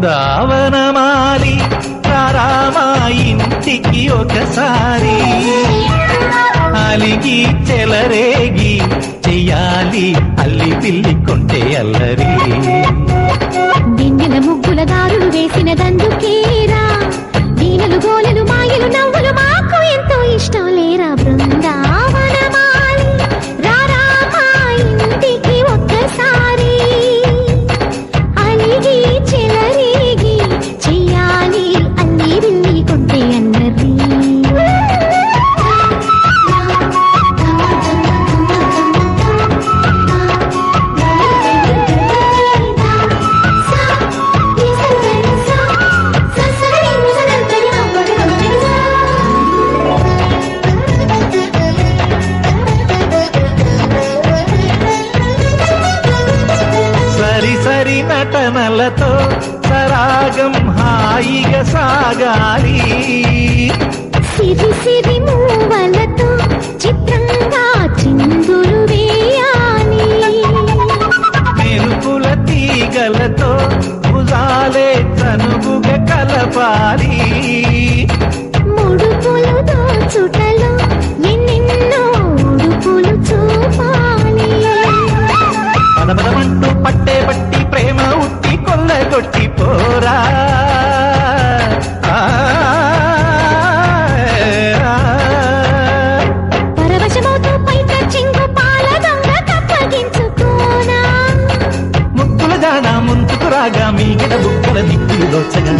బృందావనమాలి రామా ఇంటికి ఒకసారి అలిగి చెలరేగి చెయ్యాలి అల్లి పిల్లి కొంటే అల్లరి దిన్నెల ముగ్గుల దారులు వేసిన దందుకేరా దీనలు గోలలు మాయలు నవ్వులు మాకు ఎంతో ఇష్టం లేరా బృందావనమాలి రామా ఇంటికి ఒక్కసారి అలిగి చెలరేగి చెయ్యాలి అల్లి బిల్లి కొంటే అన్నది సరి నటనలతో సరాగం హాయిగా సాగాలి సిరి సిరి మూవలతో చిత్రంగా చిందులు వేయాలి మెరుపుల తీగలతో భుజాలే చనువుగా కలపాలి ముడుపులు దోచుటలో ఎన్నెన్నో ఉడుపులు చూపాలి పదమదమంటూ పట్టే పట్టి ప్రేమ ఉట్టి కొల్లగొట్టి పోరా పరవశమవుతూ పైట చింగు పాల దొంగ కప్పగించుకోనా ముక్కుల జానా ముందుకు రాగా మీ గడ బుక్కల దిక్కులు దోచగా